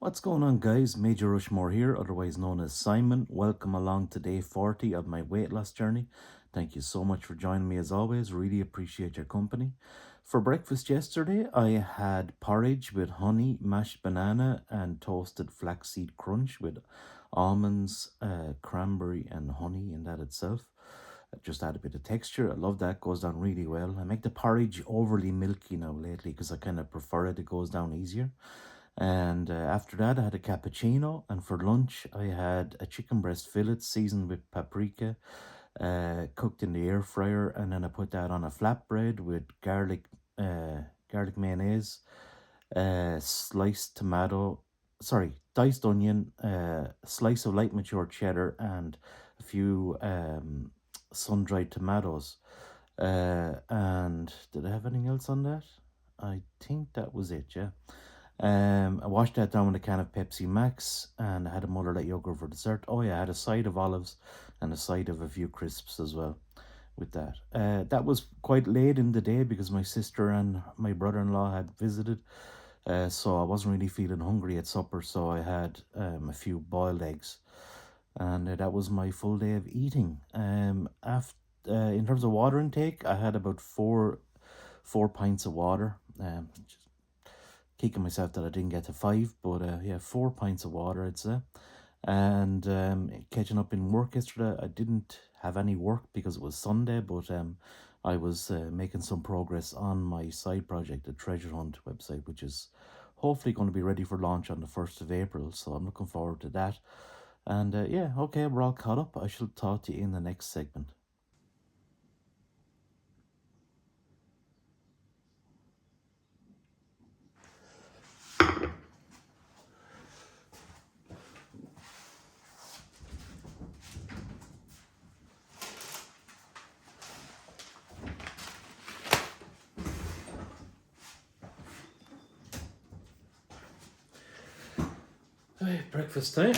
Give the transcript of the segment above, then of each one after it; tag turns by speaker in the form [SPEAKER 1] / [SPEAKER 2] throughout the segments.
[SPEAKER 1] What's going on, guys? MajorRushMore here, otherwise known as Simon. Welcome along to day 40 of my weight loss journey. Thank you so much for joining me as always. Really appreciate your company. For breakfast yesterday, I had porridge with honey, mashed banana, and toasted flaxseed crunch with almonds, cranberry, and honey in that itself. Just add a bit of texture. I love that. Goes down really well. I make the porridge overly milky now lately because I kind of prefer it. It goes down easier. And after that, I had a cappuccino. And for lunch, I had a chicken breast fillet seasoned with paprika, cooked in the air fryer. And then I put that on a flatbread with garlic mayonnaise, diced onion, slice of light mature cheddar, and a few sun-dried tomatoes. And did I have anything else on that? I think that was it, yeah. I washed that down with a can of Pepsi Max, and I had a Mother Light yogurt for dessert. Oh yeah, I had a side of olives and a side of a few crisps as well with that. That was quite late in the day because my sister and my brother-in-law had visited, so I wasn't really feeling hungry at supper, so I had a few boiled eggs, and that was my full day of eating. In terms of water intake, I had about four pints of water. Just kicking myself that I didn't get to 5, but yeah, 4 pints of water, I'd say. And catching up in work yesterday, I didn't have any work because it was Sunday, but I was making some progress on my side project, the Treasure Hunt website, which is hopefully going to be ready for launch on the 1st of April. So I'm looking forward to that. And yeah, okay, we're all caught up. I shall talk to you in the next segment. Right, breakfast time.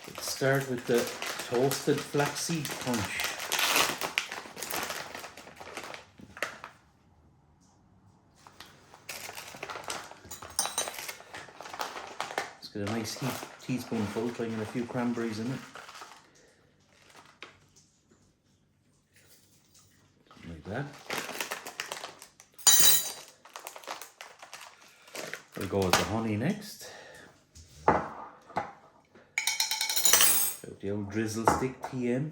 [SPEAKER 1] Let's start with the toasted flaxseed crunch. Let's get a nice teaspoonful, throwing in a few cranberries in it. Like that. We'll go with the honey next. With the old drizzle stick TM.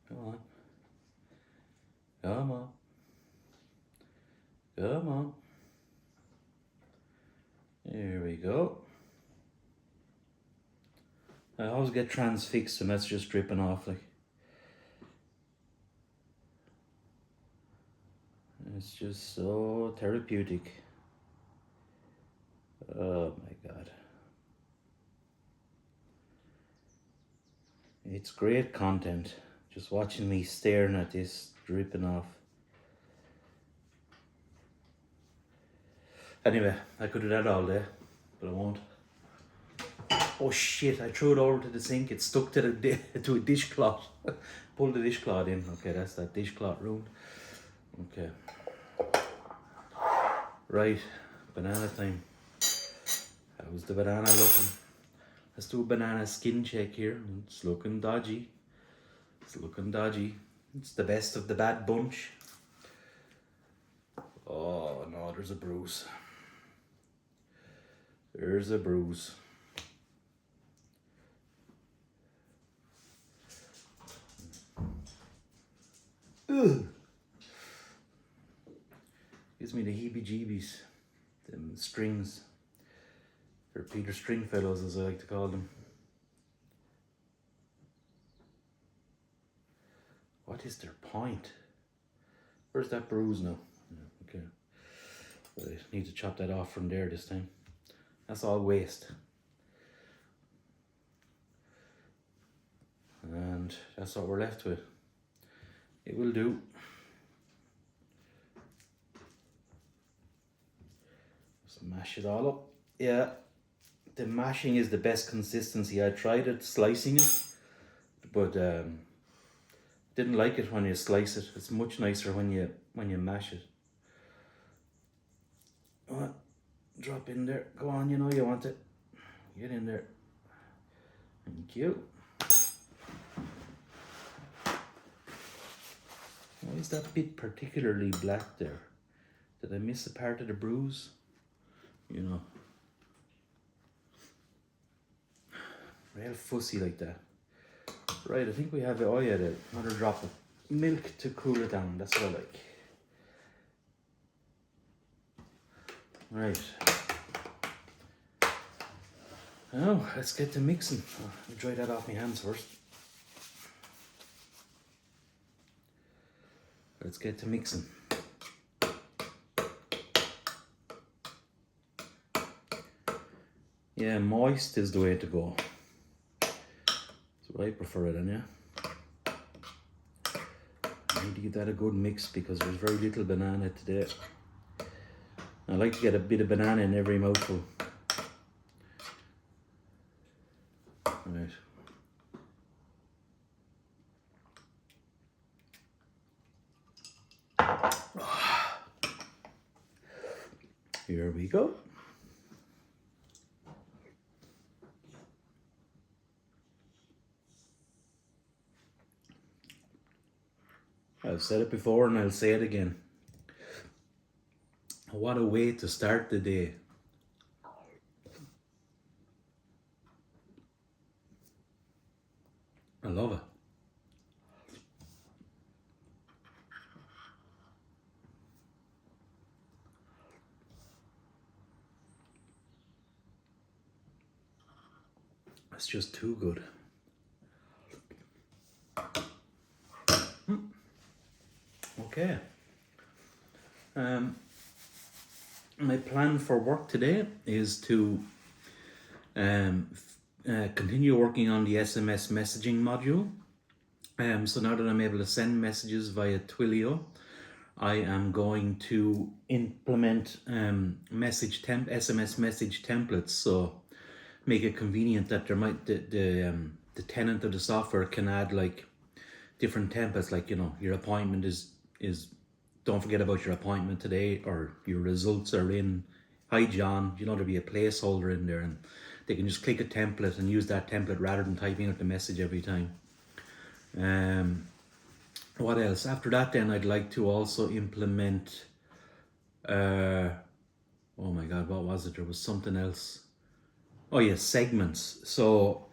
[SPEAKER 1] Come on. Come on. Come on. There we go. I always get transfixed and that's just dripping off like. It's just so therapeutic. Oh my God. It's great content. Just watching me staring at this dripping off. Anyway, I could do that all day, but I won't. Oh shit, I threw it over to the sink. It stuck to to a dishcloth. Pull the dishcloth in. Okay, that's that dishcloth ruined. Okay. Right, banana time. How's the banana looking? Let's do a banana skin check here. It's looking dodgy. It's looking dodgy. It's the best of the bad bunch. Oh no, there's a bruise. There's a bruise. Ugh. Gives me the heebie-jeebies. Them strings. They're Peter Stringfellows, as I like to call them. What is their point? Where's that bruise now? Yeah, okay. But I need to chop that off from there this time. That's all waste. And that's what we're left with. It will do. Just mash it all up. Yeah, the mashing is the best consistency. I tried it, slicing it, but Didn't like it when you slice it. It's much nicer when you mash it. Oh, drop in there. Go on, you know you want it. Get in there. Thank you. Why is that bit particularly black there? Did I miss a part of the bruise? You know. Real fussy like that. Right, I think we have it. Oh yeah, another drop of milk to cool it down. That's what I like. Right. Now, let's get to mixing. I'll dry that off my hands first. Let's get to mixing. Yeah, moist is the way to go. That's what I prefer it in, yeah. I need to give that a good mix because there's very little banana today. I like to get a bit of banana in every mouthful. Right. Here we go. I've said it before and I'll say it again. What a way to start the day. I love it. It's just too good. Okay. My plan for work today is to continue working on the SMS messaging module. So now that I'm able to send messages via Twilio, I am going to implement SMS message templates. So make it convenient that there might the tenant of the software can add like different templates, like, you know, your appointment is don't forget about your appointment today, or your results are in. Hi John, you know, there'll be a placeholder in there and they can just click a template and use that template rather than typing out the message every time. What else? After that then I'd like to also implement oh my god, what was it? There was something else. Oh yeah, segments. So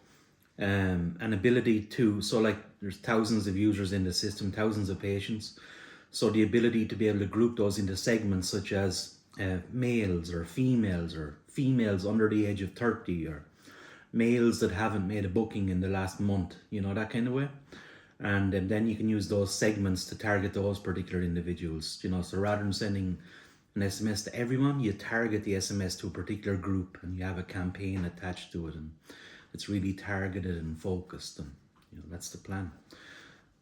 [SPEAKER 1] an ability to, so like there's thousands of users in the system, thousands of patients. So the ability to be able to group those into segments such as males or females under the age of 30, or males that haven't made a booking in the last month, you know, that kind of way. And then you can use those segments to target those particular individuals, you know. So rather than sending an SMS to everyone, you target the SMS to a particular group and you have a campaign attached to it, and it's really targeted and focused, and you know, that's the plan.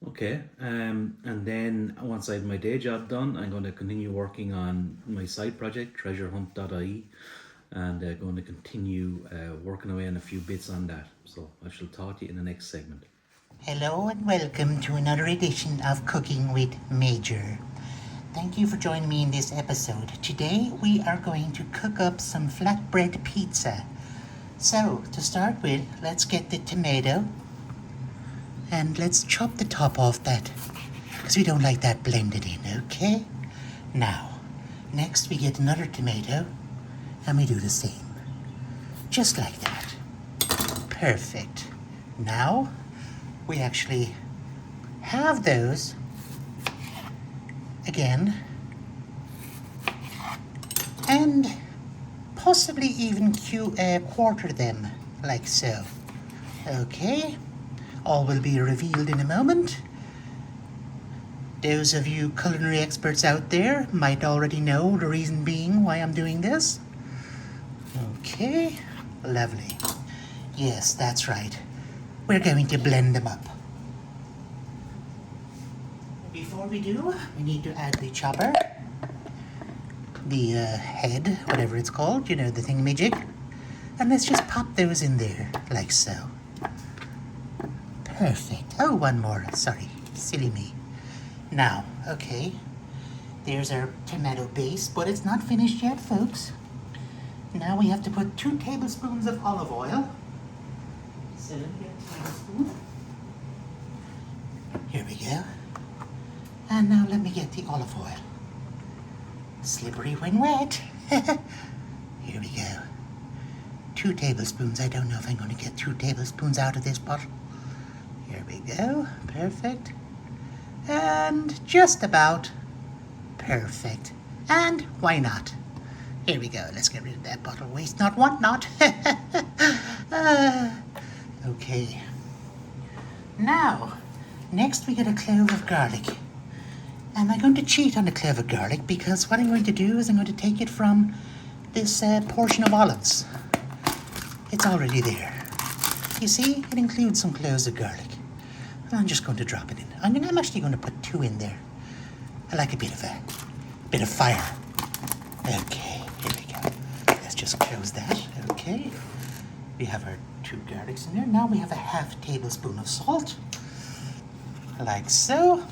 [SPEAKER 1] Okay, and then once I have my day job done, I'm going to continue working on my side project, treasurehunt.ie, and going to continue working away on a few bits on that. So I shall talk to you in the next segment.
[SPEAKER 2] Hello and welcome to another edition of Cooking with Major. Thank you for joining me in this episode. Today we are going to cook up some flatbread pizza. So to start with, let's get the tomato and let's chop the top off that because we don't like that blended in, okay? Now, next we get another tomato and we do the same. Just like that. Perfect. Now, we actually have those again and possibly even quarter them like so. Okay, all will be revealed in a moment. Those of you culinary experts out there might already know the reason being why I'm doing this. Okay, lovely. Yes, that's right. We're going to blend them up. Before we do, we need to add the chopper, the head, whatever it's called, you know, the thingamajig. And let's just pop those in there, like so. Perfect. Oh, one more, sorry. Silly me. Now, okay, there's our tomato base, but it's not finished yet, folks. Now we have to put 2 tablespoons of olive oil. So let me get a tablespoon. Here we go. And now let me get the olive oil. Slippery when wet. Here we go. 2 tablespoons. I don't know if I'm going to get 2 tablespoons out of this bottle. Here we go. Perfect. And just about perfect. And why not? Here we go. Let's get rid of that bottle. Waste not, want not. Okay. Now, next we get a clove of garlic. And I'm going to cheat on the clove of garlic because what I'm going to do is I'm going to take it from this portion of olives. It's already there. You see, it includes some cloves of garlic. And I'm just going to drop it in. I'm actually going to put 2 in there. I like a bit of fire. Okay, here we go. Let's just close that. Okay. We have our 2 garlics in there. Now we have a half tablespoon of salt. Like so.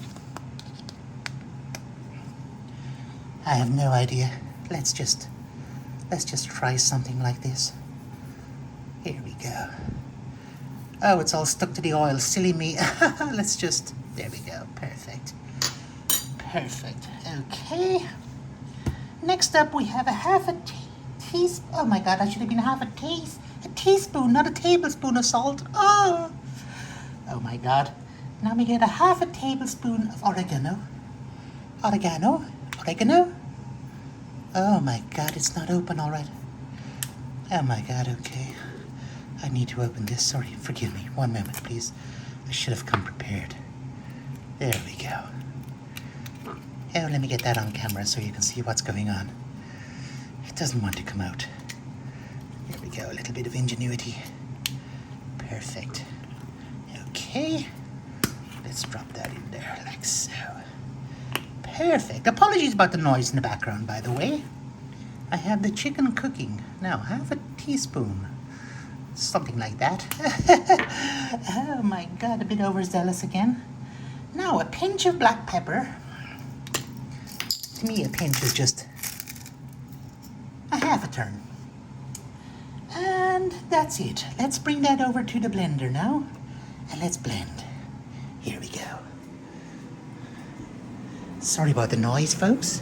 [SPEAKER 2] I have no idea. Let's just try something like this. Here we go. Oh, it's all stuck to the oil. Silly me. There we go. Perfect. Perfect. Okay. Next up, we have a half a teaspoon. Oh my God, I should have been a teaspoon, not a tablespoon of salt. Oh my God. Now we get a half a tablespoon of oregano. Oregano. Oh my God, it's not open all right. Oh my God, okay. I need to open this. Sorry, forgive me. 1 moment, please. I should have come prepared. There we go. Oh, let me get that on camera so you can see what's going on. It doesn't want to come out. Here we go, a little bit of ingenuity. Perfect. Okay. Let's drop that in there like so. Perfect. Apologies about the noise in the background, by the way. I have the chicken cooking. Now, half a teaspoon. Something like that. Oh my God, a bit overzealous again. Now, a pinch of black pepper. To me, a pinch is just a half a turn. And that's it. Let's bring that over to the blender now. And let's blend. Here we go. Sorry about the noise, folks.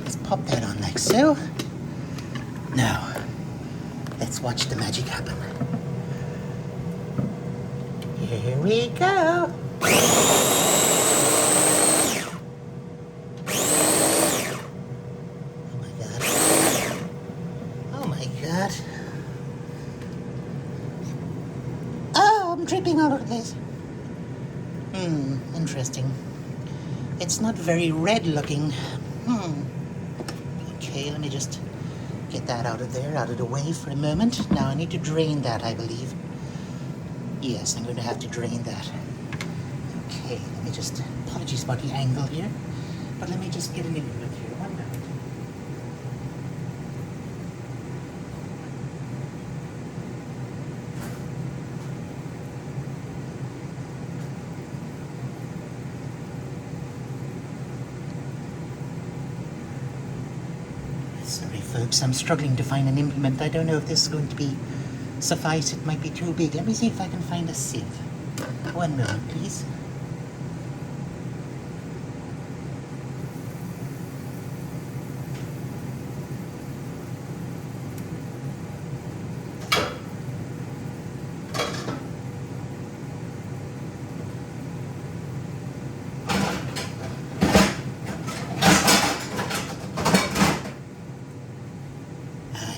[SPEAKER 2] Let's pop that on like so. Now, let's watch the magic happen. Here we go. Oh my God. Oh my God. Oh, I'm dripping all over the place. Interesting. It's not very red looking. Okay, let me just get that out of there, out of the way for a moment. Now I need to drain that, I believe. Yes, I'm going to have to drain that. Okay, let me just, apologies about the angle here, but let me just get an implement here. 1 minute. Sorry, folks, I'm struggling to find an implement. I don't know if this is going to be suffice. It might be too big. Let me see if I can find a sieve. 1 moment, please.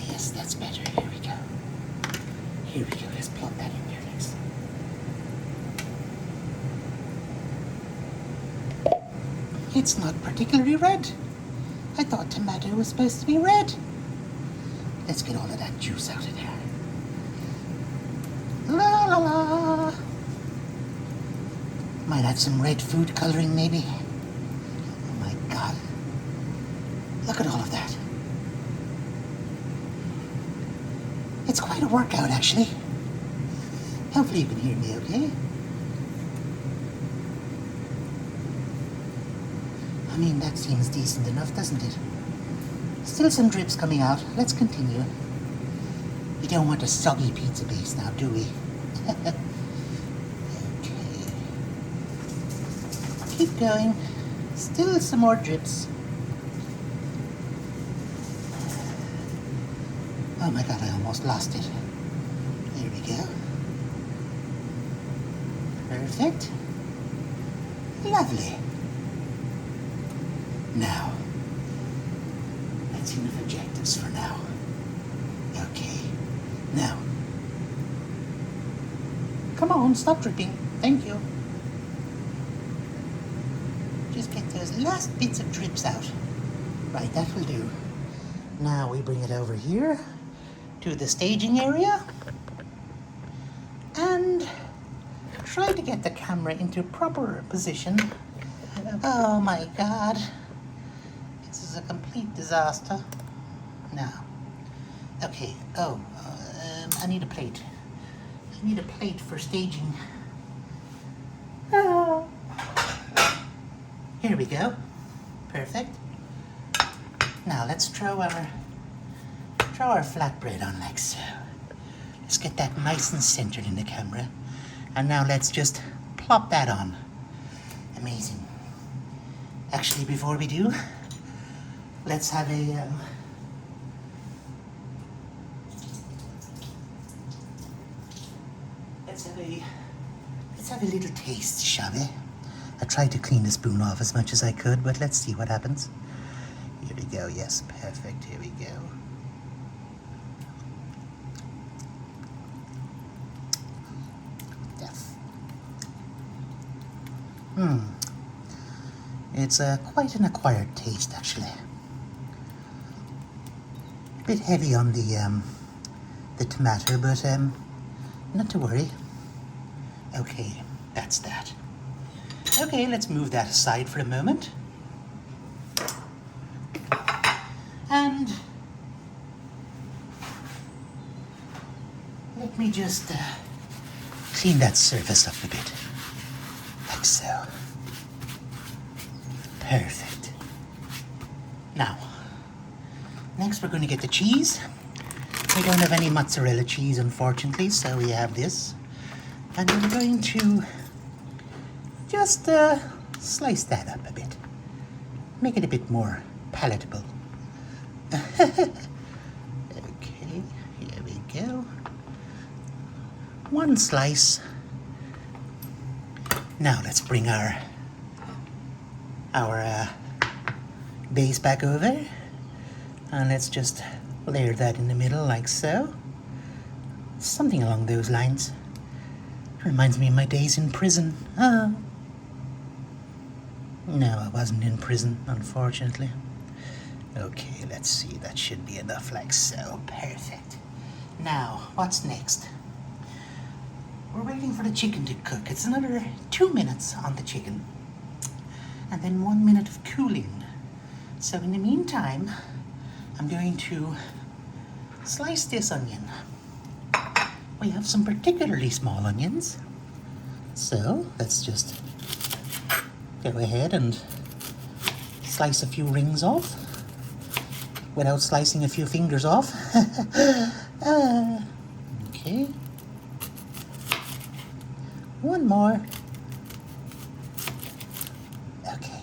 [SPEAKER 2] Yes, that's better. Here we go. Here we go. Let's plop that in there next. It's not particularly red. I thought tomato was supposed to be red. Let's get all of that juice out of there. La la la. Might add some red food coloring maybe. Oh my God. Look at all of that. It's quite a workout, actually. Hopefully you can hear me okay. I mean, that seems decent enough, doesn't it? Still some drips coming out. Let's continue. We don't want a soggy pizza base now, do we? Okay. Keep going. Still some more drips. Oh my god, I almost lost it. There we go. Perfect. Lovely. Now, that's enough objectives for now. Okay. Now. Come on, stop dripping. Thank you. Just get those last bits of drips out. Right, that will do. Now we bring it over here to the staging area and try to get the camera into proper position. Oh my god. This is a complete disaster. Now. Okay, I need a plate. I need a plate for staging. Oh. Here we go. Perfect. Now let's throw our flatbread on like so. Let's get that nice and centered in the camera. And now let's just plop that on. Amazing. Actually, before we do, let's have a let's have a little taste, shall we? I tried to clean the spoon off as much as I could, but let's see what happens. Here we go. Yes, perfect. Here we go. It's quite an acquired taste, actually. A bit heavy on the tomato, but not to worry. Okay, that's that. Okay, let's move that aside for a moment. And let me just clean that surface up a bit. Like so. Perfect. Now, next we're going to get the cheese. We don't have any mozzarella cheese, unfortunately, so we have this. And we're going to just slice that up a bit. Make it a bit more palatable. Okay, here we go. One slice. Now let's bring our base back over, and let's just layer that in the middle like so. Something along those lines. Reminds me of my days in prison. No, I wasn't in prison, unfortunately. Okay, let's see. That should be enough like so. Perfect. Now, what's next? We're waiting for the chicken to cook. It's another 2 minutes on the chicken. And then 1 minute of cooling. So in the meantime, I'm going to slice this onion. We have some particularly small onions. So let's just go ahead and slice a few rings off without slicing a few fingers off. Okay. One more. Okay.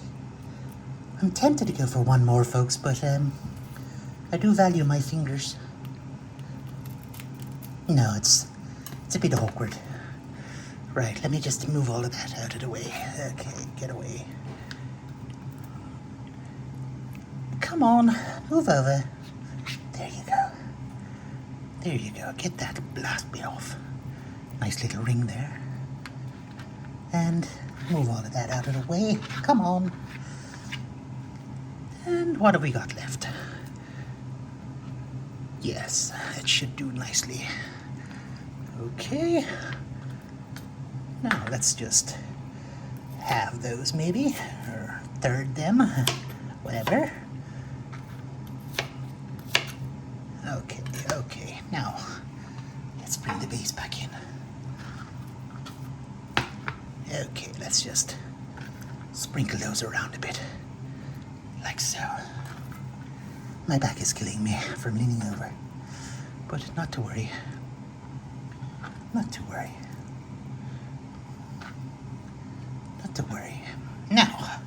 [SPEAKER 2] I'm tempted to go for one more, folks, but I do value my fingers. No, it's a bit awkward. Right, let me just move all of that out of the way. Okay, get away. Come on, move over. There you go. There you go. Get that last bit off. Nice little ring there. And move all of that out of the way. Come on. And what have we got left? Yes, it should do nicely. Okay. Now let's just halve those maybe, or third them, whatever. Okay. Now, let's bring the base back in. Okay, let's just sprinkle those around a bit. like so. My back is killing me from leaning over, but not to worry. Not to worry. Not to worry. Now,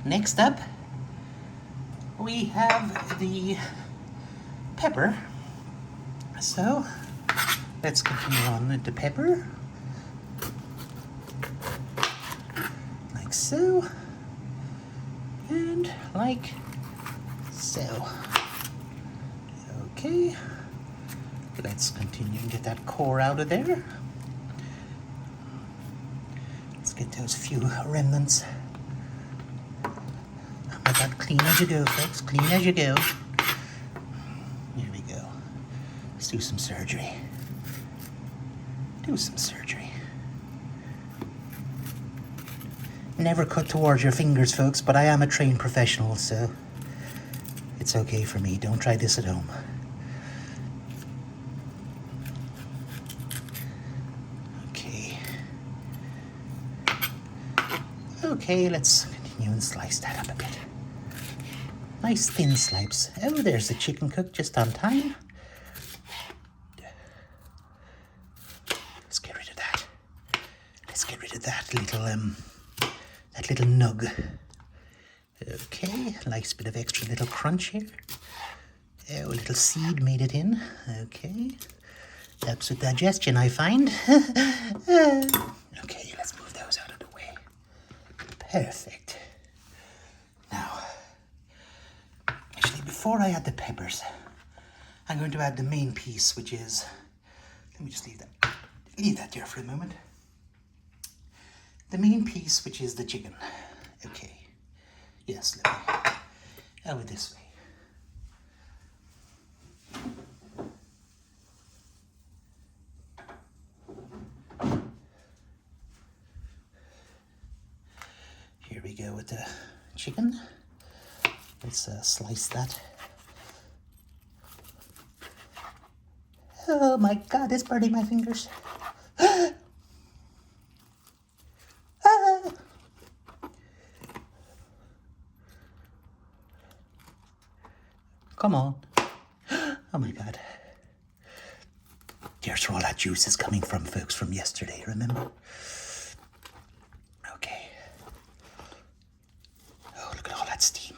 [SPEAKER 2] next up, we have the pepper. So, let's continue on with the pepper. Like so. And like so. Okay. Let's continue and get that core out of there. Let's get those few remnants. Let that clean as you go, folks. Clean as you go. Here we go. Let's do some surgery. Do some surgery. Never cut towards your fingers, folks, but I am a trained professional, so it's okay for me. Don't try this at home. Okay, let's continue and slice that up a bit. Nice thin slices. Oh, there's the chicken cooked just on time. Let's get rid of that. Let's get rid of that little nug. Okay, nice bit of extra little crunch here. Oh, a little seed made it in. Okay. Helps with digestion, I find. Okay, let's move those out of the way. Perfect. Now, actually, before I add the peppers, I'm going to add the main piece, which is, let me just leave that there for a moment. The main piece, which is the chicken. Okay. Yes, let me over this way. Here we go with the chicken. Let's slice that. Oh my God, it's burning my fingers. Come on. Oh my God. There's where all that juice is coming from, folks, from yesterday, remember? Okay. Oh, look at all that steam.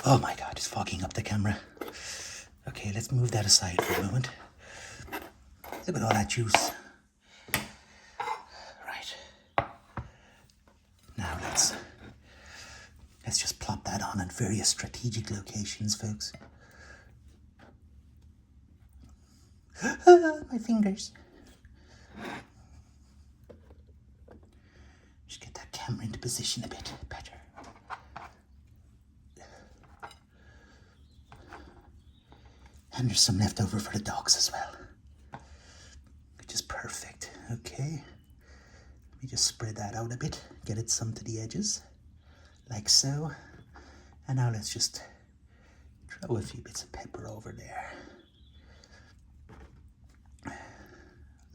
[SPEAKER 2] Oh my God, it's fogging up the camera. Okay, let's move that aside for a moment. Look at all that juice. Right. Now let's just plop that on at various strategic locations, folks. My fingers. Just get that camera into position a bit better. And there's some left over for the dogs as well. Which is perfect. Okay. Let me just spread that out a bit. Get it some to the edges. Like so. And now let's just throw a few bits of pepper over there.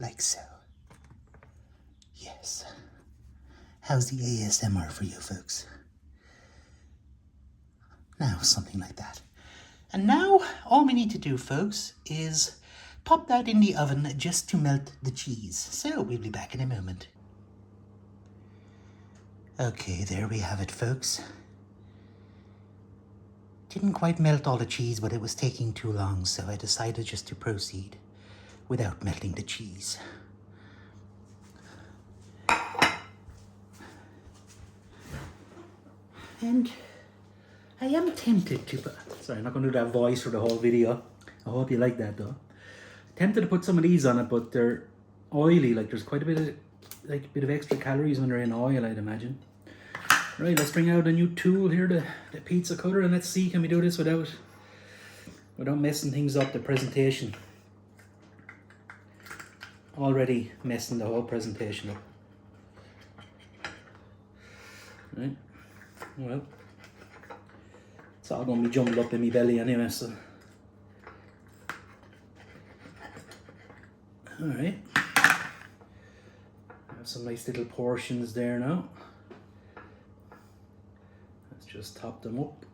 [SPEAKER 2] Like so. Yes. How's the ASMR for you, folks? Now, something like that. And now, all we need to do, folks, is pop that in the oven just to melt the cheese. So, we'll be back in a moment. Okay, there we have it, folks. Didn't quite melt all the cheese, but it was taking too long, so I decided just to proceed without melting the cheese. And I am tempted to put... Sorry, I'm not going to do that voice for the whole video. I hope you like that, though. Tempted to put some of these on it, but they're oily. Like, there's quite a bit of extra calories when they're in oil, I'd imagine. Right, let's bring out a new tool here, the pizza cutter, and let's see, can we do this without messing things up, the presentation. Already messing the whole presentation up. Right, well, it's all going to be jumbled up in my belly anyway, so. Alright. Have some nice little portions there now. Let's
[SPEAKER 1] Just top them up.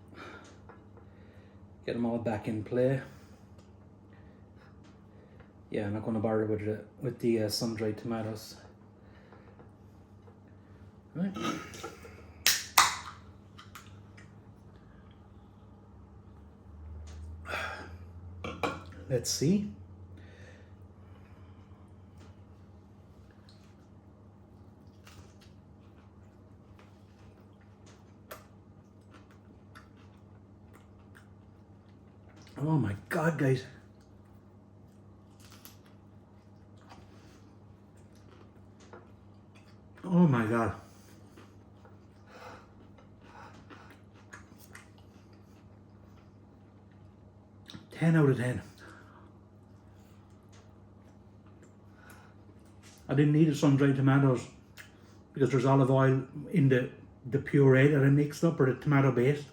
[SPEAKER 1] Get them all back in play. Yeah, I'm not going to bother with the sun-dried tomatoes. Right. Let's see. Oh my God, guys. Oh my God. 10 out of 10. I didn't need the sun-dried tomatoes because there's olive oil in the puree that I mixed up, or the tomato base.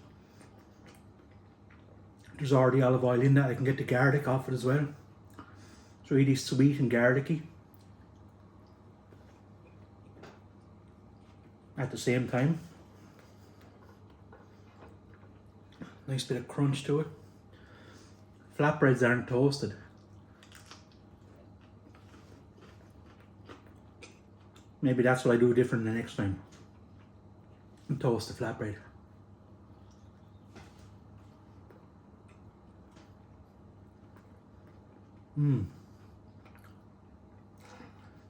[SPEAKER 1] There's already olive oil in that. I can get the garlic off it as well. It's really sweet and garlicky at the same time. Nice bit of crunch to it. Flatbreads aren't toasted. Maybe that's what I do different the next time. And toast the flatbread.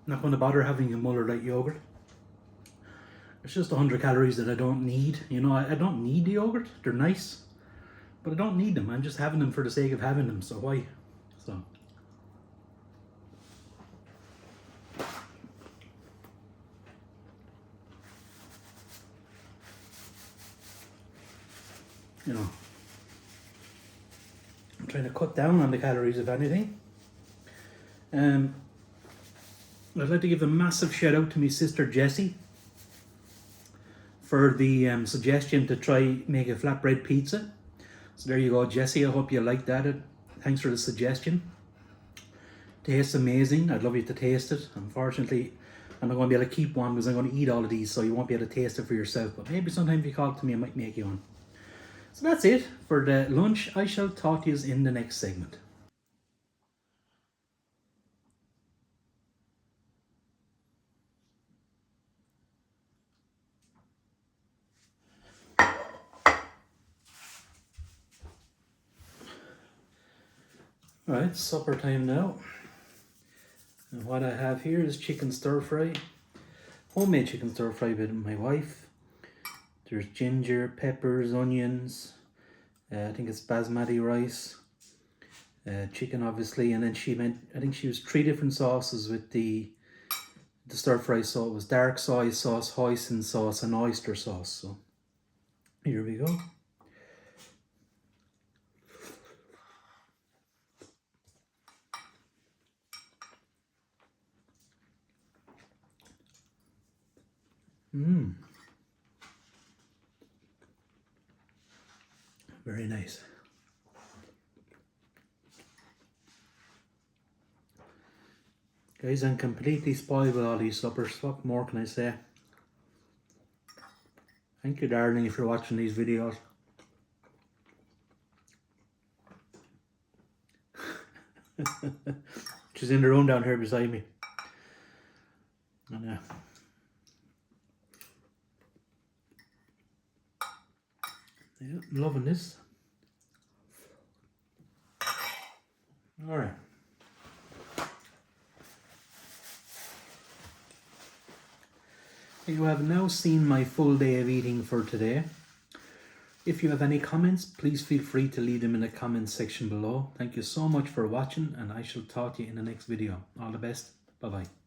[SPEAKER 1] Not going to bother having a Muller light yogurt. It's just 100 calories that I don't need. You know, I don't need the yogurt. They're nice, but I don't need them. I'm just having them for the sake of having them. So why? So. You know, I'm trying to cut down on the calories, if anything. I'd like to give a massive shout out to my sister Jessie for the suggestion to try make a flatbread pizza. So there you go, Jessie. I hope you like that. Thanks for the suggestion. Tastes amazing. I'd love you to taste it. Unfortunately, I'm not going to be able to keep one because I'm going to eat all of these, so you won't be able to taste it for yourself. But maybe sometime if you call to me, I might make you one. So that's it for the lunch. I shall talk to you in the next segment. Alright, supper time now. And what I have here is chicken stir fry. Homemade chicken stir fry with my wife. There's ginger, peppers, onions. I think it's basmati rice. Chicken obviously, and then I think she used 3 different sauces with the stir fry. So it was dark soy sauce, hoisin sauce, and oyster sauce. So here we go. Very nice. Guys, I'm completely spoiled with all these suppers. What more can I say? Thank you, darling, if you're watching these videos. She's in the room down here beside me. And yeah, I'm loving this. All right. You have now seen my full day of eating for today. If you have any comments, please feel free to leave them in the comments section below. Thank you so much for watching, and I shall talk to you in the next video. All the best. Bye-bye.